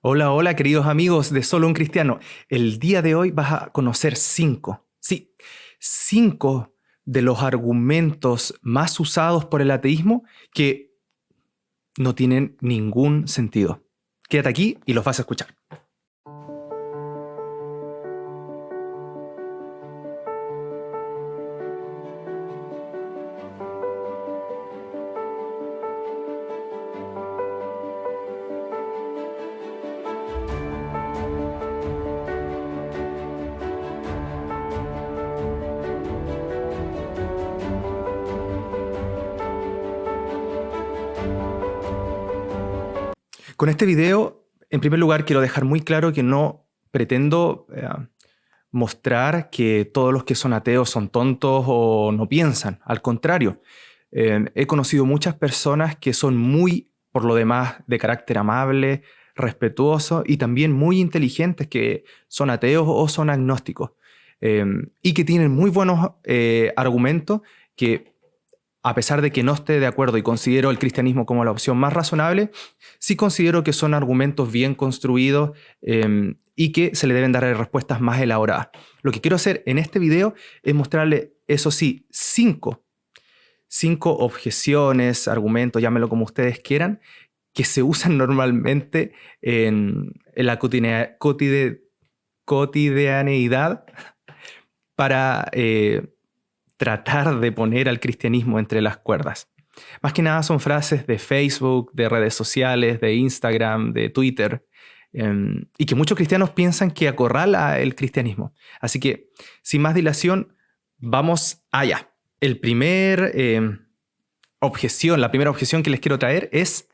Hola, hola, queridos amigos de Solo un Cristiano. El día de hoy vas a conocer cinco de los argumentos más usados por el ateísmo que no tienen ningún sentido. Quédate aquí y los vas a escuchar. Con este video, en primer lugar, quiero dejar muy claro que no pretendo mostrar que todos los que son ateos son tontos o no piensan. Al contrario, he conocido muchas personas que son muy, por lo demás, de carácter amable, respetuoso y también muy inteligentes, que son ateos o son agnósticos, y que tienen muy buenos argumentos que, a pesar de que no esté de acuerdo y considero el cristianismo como la opción más razonable, sí considero que son argumentos bien construidos y que se le deben dar respuestas más elaboradas. Lo que quiero hacer en este video es mostrarle, eso sí, cinco objeciones, argumentos, llámenlo como ustedes quieran, que se usan normalmente en la cotidianeidad para tratar de poner al cristianismo entre las cuerdas. Más que nada son frases de Facebook, de redes sociales, de Instagram, de Twitter, y que muchos cristianos piensan que acorrala el cristianismo. Así que, sin más dilación, vamos allá. La primera objeción que les quiero traer es: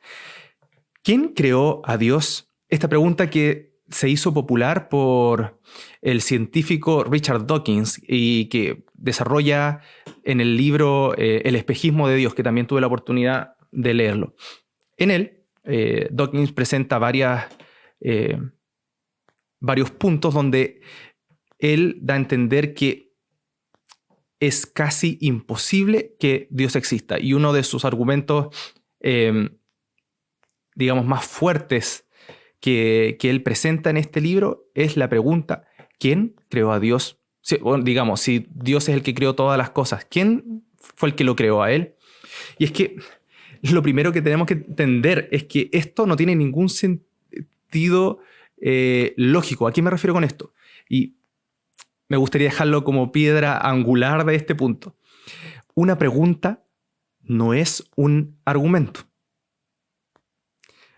¿quién creó a Dios? Esta pregunta que se hizo popular por el científico Richard Dawkins y que desarrolla en el libro El espejismo de Dios, que también tuve la oportunidad de leerlo. En él, Dawkins presenta varios puntos donde él da a entender que es casi imposible que Dios exista. Y uno de sus argumentos, digamos, más fuertes que él presenta en este libro es la pregunta: ¿quién creó a Dios? Digamos, si Dios es el que creó todas las cosas, ¿quién fue el que lo creó a él? Y es que lo primero que tenemos que entender es que esto no tiene ningún sentido lógico. ¿A qué me refiero con esto? Y me gustaría dejarlo como piedra angular de este punto. Una pregunta no es un argumento.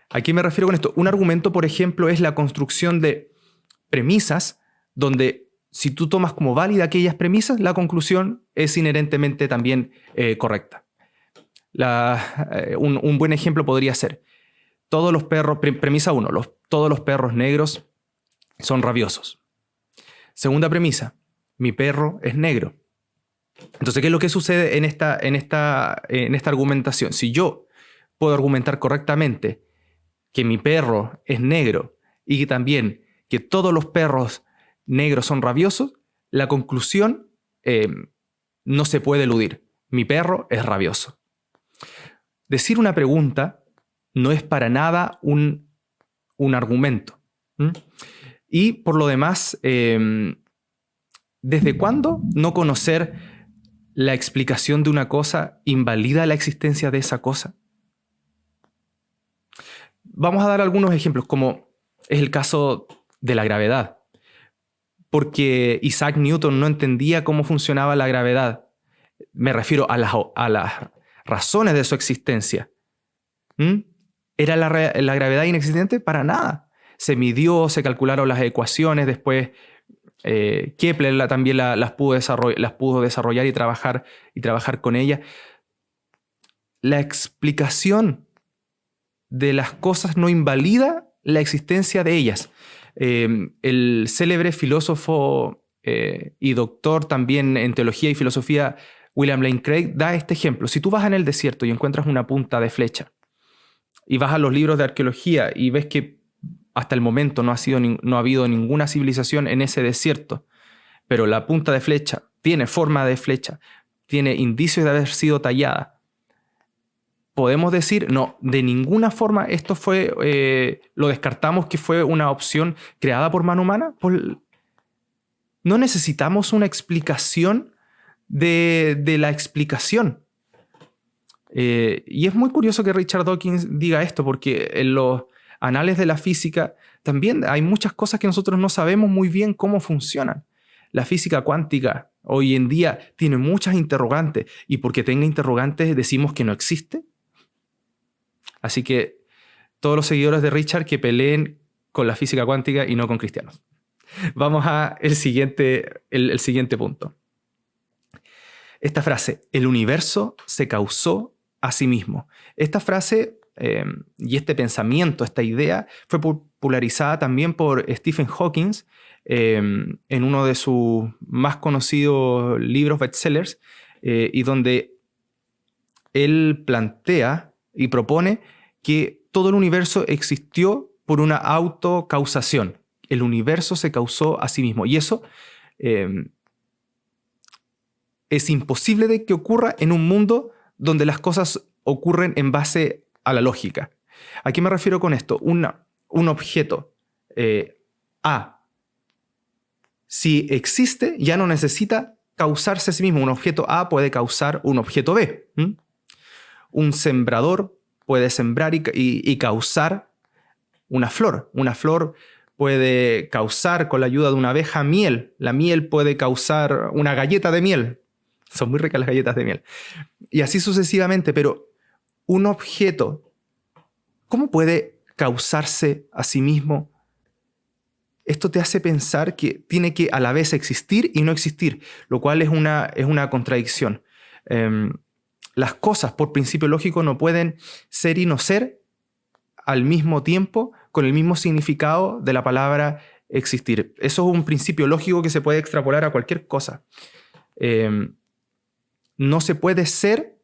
¿A qué me refiero con esto? Un argumento, por ejemplo, es la construcción de premisas donde, si tú tomas como válida aquellas premisas, la conclusión es inherentemente también correcta. Un buen ejemplo podría ser: todos los perros, premisa 1, todos los perros negros son rabiosos. Segunda premisa: mi perro es negro. Entonces, ¿qué es lo que sucede en esta argumentación? Si yo puedo argumentar correctamente que mi perro es negro y también que todos los perros negros son rabiosos, la conclusión no se puede eludir. Mi perro es rabioso. Decir una pregunta no es para nada un argumento. Y por lo demás, ¿desde cuándo no conocer la explicación de una cosa invalida la existencia de esa cosa? Vamos a dar algunos ejemplos, como es el caso de la gravedad. Porque Isaac Newton no entendía cómo funcionaba la gravedad. Me refiero a las razones de su existencia. ¿Era la gravedad inexistente? Para nada. Se midió, se calcularon las ecuaciones, después Kepler también las pudo desarrollar y trabajar con ellas. La explicación de las cosas no invalida la existencia de ellas. El célebre filósofo y doctor también en teología y filosofía, William Lane Craig, da este ejemplo. Si tú vas en el desierto y encuentras una punta de flecha y vas a los libros de arqueología y ves que hasta el momento no ha habido ninguna civilización en ese desierto, pero la punta de flecha tiene forma de flecha, tiene indicios de haber sido tallada, podemos decir, no, de ninguna forma esto fue, lo descartamos que fue una opción creada por mano humana. No necesitamos una explicación de la explicación. Y es muy curioso que Richard Dawkins diga esto, porque en los anales de la física también hay muchas cosas que nosotros no sabemos muy bien cómo funcionan. La física cuántica hoy en día tiene muchas interrogantes, y porque tenga interrogantes decimos que no existe. Así que todos los seguidores de Richard que peleen con la física cuántica y no con cristianos. Vamos al siguiente punto. Esta frase, el universo se causó a sí mismo. Esta frase y este pensamiento, esta idea, fue popularizada también por Stephen Hawking en uno de sus más conocidos libros bestsellers, y donde él plantea y propone que todo el universo existió por una autocausación. El universo se causó a sí mismo. Y eso es imposible de que ocurra en un mundo donde las cosas ocurren en base a la lógica. ¿A qué me refiero con esto? Un objeto A, si existe, ya no necesita causarse a sí mismo. Un objeto A puede causar un objeto B. Un sembrador puede sembrar y causar una flor. Una flor puede causar, con la ayuda de una abeja, miel. La miel puede causar una galleta de miel. Son muy ricas las galletas de miel. Y así sucesivamente, pero un objeto, ¿cómo puede causarse a sí mismo? Esto te hace pensar que tiene que a la vez existir y no existir, lo cual es una contradicción. Las cosas, por principio lógico, no pueden ser y no ser al mismo tiempo, con el mismo significado de la palabra existir. Eso es un principio lógico que se puede extrapolar a cualquier cosa. No se puede ser,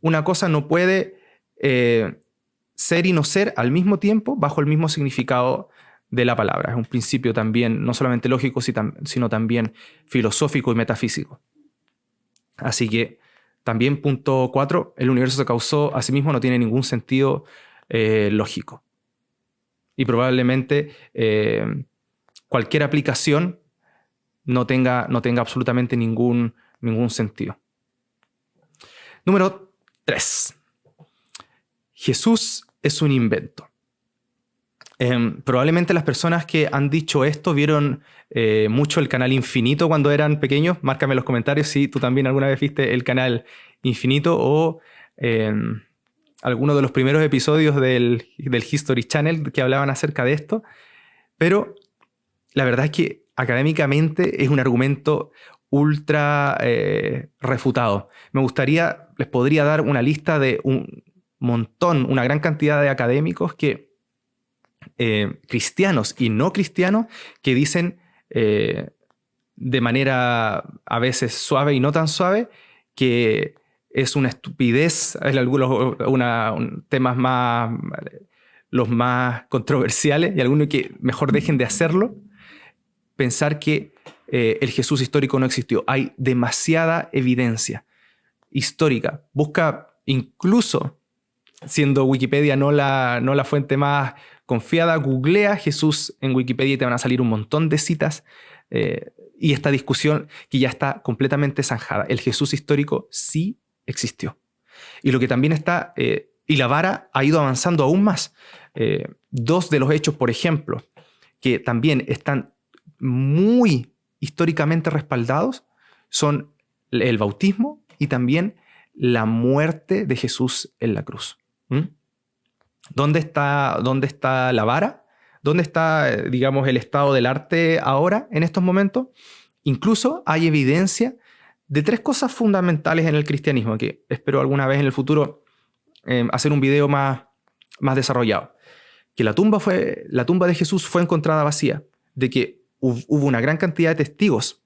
una cosa no puede ser y no ser al mismo tiempo bajo el mismo significado de la palabra. Es un principio también no solamente lógico, sino también filosófico y metafísico. Así que también punto 4, el universo se causó a sí mismo, no tiene ningún sentido lógico. Y probablemente cualquier aplicación no tenga absolutamente ningún sentido. Número 3. Jesús es un invento. Probablemente las personas que han dicho esto vieron mucho el canal Infinito cuando eran pequeños. Márcame en los comentarios si tú también alguna vez viste el canal Infinito o alguno de los primeros episodios del History Channel que hablaban acerca de esto. Pero la verdad es que académicamente es un argumento ultra refutado. Les podría dar una lista de un montón, una gran cantidad de académicos cristianos y no cristianos que dicen de manera a veces suave y no tan suave que es una estupidez, temas los más controversiales y algunos que mejor dejen de hacerlo, pensar que el Jesús histórico no existió. Hay demasiada evidencia histórica. Busca, incluso siendo Wikipedia no la fuente más confiada, googlea Jesús en Wikipedia y te van a salir un montón de citas y esta discusión que ya está completamente zanjada. El Jesús histórico sí existió. Y lo que también está, y la vara ha ido avanzando aún más. Dos de los hechos, por ejemplo, que también están muy históricamente respaldados, son el bautismo y también la muerte de Jesús en la cruz. ¿Dónde está la vara? ¿Dónde está, digamos, el estado del arte ahora, en estos momentos? Incluso hay evidencia de 3 cosas fundamentales en el cristianismo, que espero alguna vez en el futuro hacer un video más desarrollado. Que la tumba de Jesús fue encontrada vacía, de que hubo una gran cantidad de testigos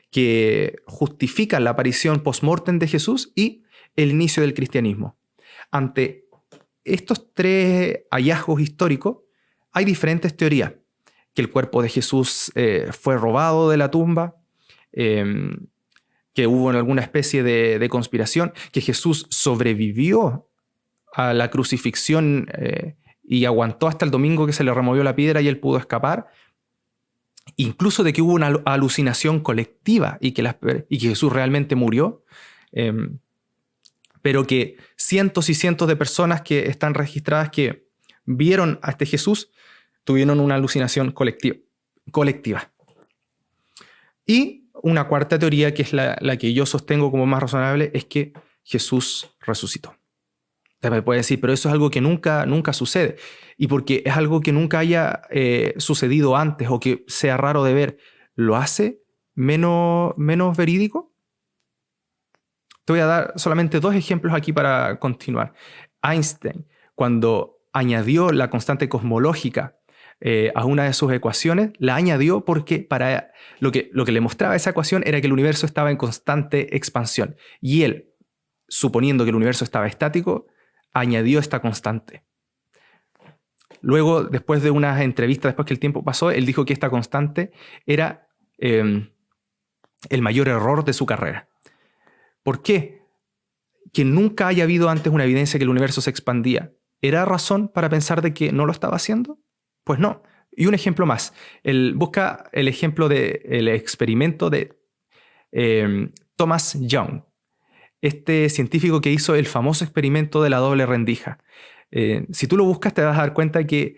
que justifican la aparición post-mortem de Jesús y el inicio del cristianismo. Ante estos 3 hallazgos históricos, hay diferentes teorías. Que el cuerpo de Jesús fue robado de la tumba, que hubo en alguna especie de conspiración, que Jesús sobrevivió a la crucifixión y aguantó hasta el domingo que se le removió la piedra y él pudo escapar. Incluso de que hubo una alucinación colectiva y que Jesús realmente murió, pero que cientos y cientos de personas que están registradas que vieron a este Jesús tuvieron una alucinación colectiva. Y una cuarta teoría, que es la que yo sostengo como más razonable, es que Jesús resucitó. Usted me puede decir, pero eso es algo que nunca sucede. Y porque es algo que nunca haya sucedido antes o que sea raro de ver, ¿lo hace menos verídico? Te voy a dar solamente 2 ejemplos aquí para continuar. Einstein, cuando añadió la constante cosmológica a una de sus ecuaciones, la añadió porque para lo que le mostraba esa ecuación era que el universo estaba en constante expansión. Y él, suponiendo que el universo estaba estático, añadió esta constante. Luego, después de unas entrevistas, después que el tiempo pasó, él dijo que esta constante era el mayor error de su carrera. ¿Por qué? Que nunca haya habido antes una evidencia que el universo se expandía, ¿era razón para pensar de que no lo estaba haciendo? Pues no. Y un ejemplo más. Busca el ejemplo del experimento de Thomas Young, este científico que hizo el famoso experimento de la doble rendija. Si tú lo buscas, te vas a dar cuenta que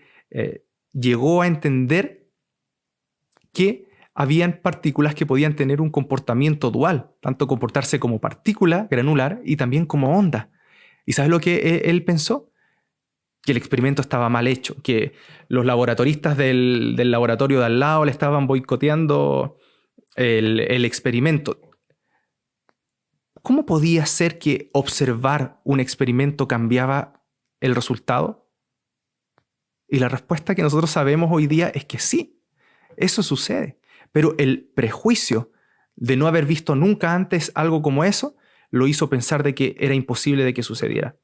llegó a entender que habían partículas que podían tener un comportamiento dual, tanto comportarse como partícula granular y también como onda. ¿Y sabes lo que él pensó? Que el experimento estaba mal hecho, que los laboratoristas del laboratorio de al lado le estaban boicoteando el experimento. ¿Cómo podía ser que observar un experimento cambiaba el resultado? Y la respuesta que nosotros sabemos hoy día es que sí, eso sucede. Pero el prejuicio de no haber visto nunca antes algo como eso lo hizo pensar de que era imposible de que sucediera.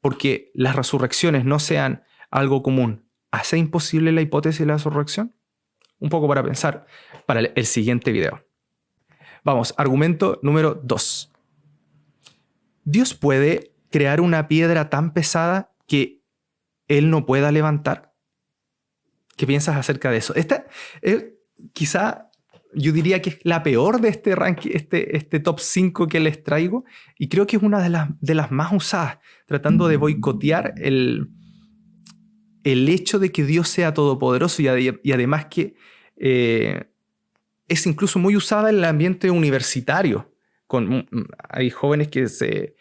Porque las resurrecciones no sean algo común, ¿hace imposible la hipótesis de la resurrección? Un poco para pensar para el siguiente video. Vamos, argumento número 2. ¿Dios puede crear una piedra tan pesada que Él no pueda levantar? ¿Qué piensas acerca de eso? Esta quizá yo diría que es la peor de este ranking, este top 5 que les traigo, y creo que es una de las más usadas, tratando de boicotear el hecho de que Dios sea todopoderoso y además que es incluso muy usada en el ambiente universitario. Hay jóvenes que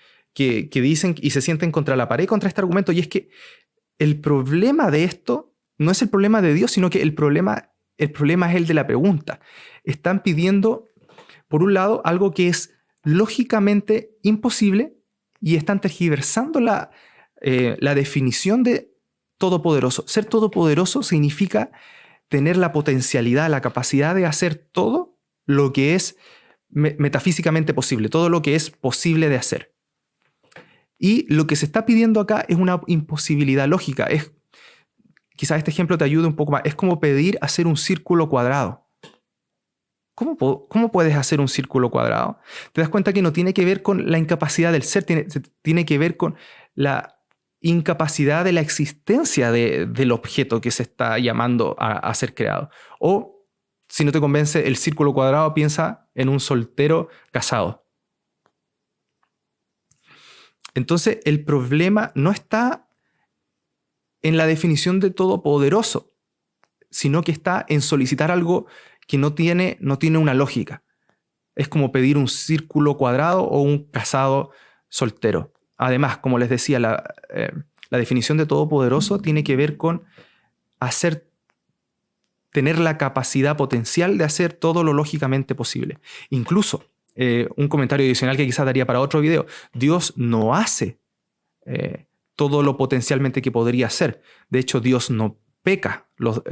dicen y se sienten contra la pared contra este argumento, y es que el problema de esto no es el problema de Dios, sino que el problema es el de la pregunta. Están pidiendo, por un lado, algo que es lógicamente imposible y están tergiversando la definición de todopoderoso. Ser todopoderoso significa tener la potencialidad, la capacidad de hacer todo lo que es metafísicamente posible, todo lo que es posible de hacer. Y lo que se está pidiendo acá es una imposibilidad lógica. Quizás este ejemplo te ayude un poco más. Es como pedir hacer un círculo cuadrado. ¿Cómo puedes hacer un círculo cuadrado? Te das cuenta que no tiene que ver con la incapacidad del ser, tiene que ver con la incapacidad de la existencia del objeto que se está llamando a ser creado. O, si no te convence el círculo cuadrado, piensa en un soltero casado. Entonces, el problema no está en la definición de todopoderoso, sino que está en solicitar algo que no tiene una lógica. Es como pedir un círculo cuadrado o un casado soltero. Además, como les decía, la definición de todopoderoso tiene que ver con tener la capacidad potencial de hacer todo lo lógicamente posible. Incluso, un comentario adicional que quizás daría para otro video, Dios no hace todo lo potencialmente que podría hacer. De hecho, Dios no peca. Los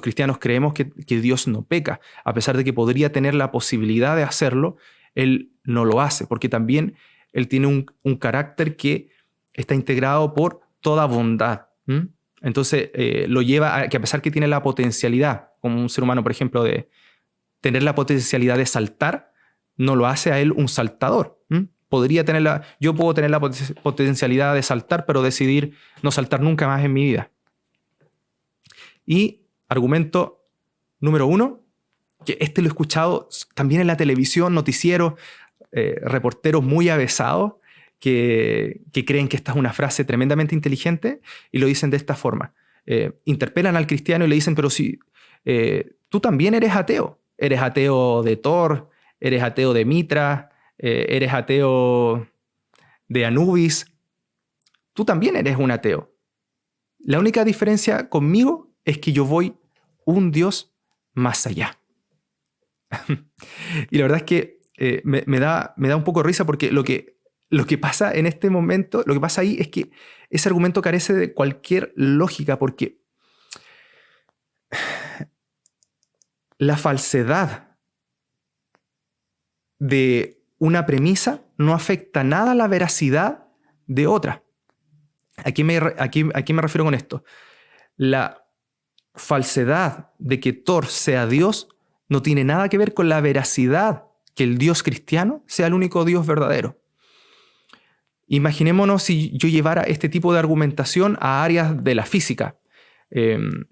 cristianos creemos que Dios no peca. A pesar de que podría tener la posibilidad de hacerlo, Él no lo hace, porque también Él tiene un carácter que está integrado por toda bondad. Entonces, lo lleva a que, a pesar que tiene la potencialidad, como un ser humano, por ejemplo, de tener la potencialidad de saltar, no lo hace a él un saltador. Yo puedo tener la potencialidad de saltar, pero decidir no saltar nunca más en mi vida. Y argumento número 1, que este lo he escuchado también en la televisión, noticieros, reporteros muy avesados que creen que esta es una frase tremendamente inteligente y lo dicen de esta forma. Interpelan al cristiano y le dicen, pero si tú también eres ateo. Eres ateo de Thor, eres ateo de Mitra, eres ateo de Anubis. Tú también eres un ateo. La única diferencia conmigo es que yo voy un Dios más allá. Y la verdad es que me da un poco de risa porque lo que pasa en este momento, lo que pasa ahí es que ese argumento carece de cualquier lógica porque la falsedad de una premisa no afecta nada a la veracidad de otra. ¿A qué me refiero con esto? La falsedad de que Thor sea Dios no tiene nada que ver con la veracidad que el Dios cristiano sea el único Dios verdadero. Imaginémonos si yo llevara este tipo de argumentación a áreas de la física. En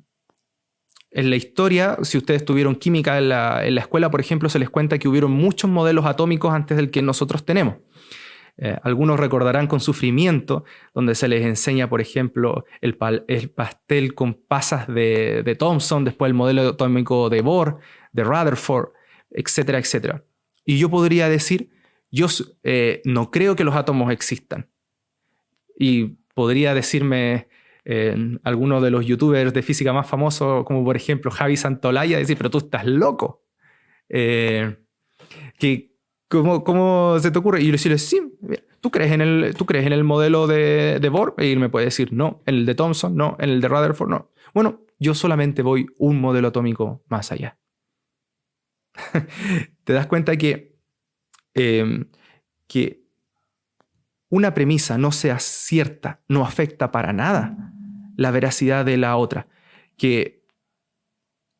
la historia, si ustedes tuvieron química en la escuela, por ejemplo, se les cuenta que hubieron muchos modelos atómicos antes del que nosotros tenemos. Algunos recordarán con sufrimiento, donde se les enseña, por ejemplo, el pastel con pasas de Thomson, después el modelo atómico de Bohr, de Rutherford, etcétera, etcétera. Y yo podría decir, yo no creo que los átomos existan. Y podría decirme alguno de los youtubers de física más famosos, como por ejemplo Javi Santolaya, decir, pero tú estás loco. ¿Cómo se te ocurre? Y yo le decirle, sí, ¿tú crees en el modelo de Bohr? Y él me puede decir, no, en el de Thomson, no, en el de Rutherford, no. Bueno, yo solamente voy un modelo atómico más allá. Te das cuenta que una premisa no sea cierta no afecta para nada la veracidad de la otra. Que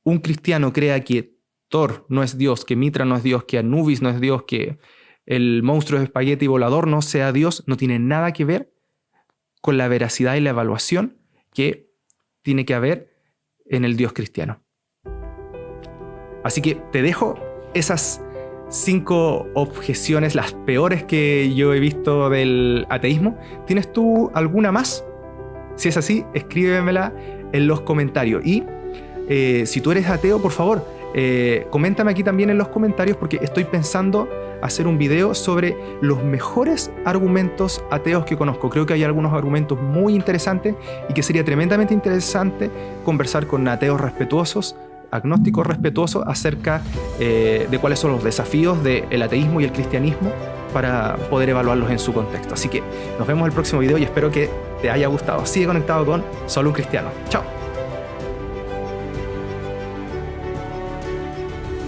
un cristiano crea que Thor no es Dios, que Mitra no es Dios, que Anubis no es Dios, que el monstruo de espagueti volador no sea Dios, no tiene nada que ver con la veracidad y la evaluación que tiene que haber en el Dios cristiano. Así que te dejo esas 5 objeciones, las peores que yo he visto del ateísmo. ¿Tienes tú alguna más? Si es así, escríbemela en los comentarios. Y si tú eres ateo, por favor, coméntame aquí también en los comentarios, porque estoy pensando hacer un video sobre los mejores argumentos ateos que conozco. Creo que hay algunos argumentos muy interesantes y que sería tremendamente interesante conversar con ateos respetuosos, agnósticos respetuosos, acerca de cuáles son los desafíos del ateísmo y el cristianismo para poder evaluarlos en su contexto. Así que nos vemos en el próximo video y espero que te haya gustado. Sigue conectado con Solo un Cristiano. Chao.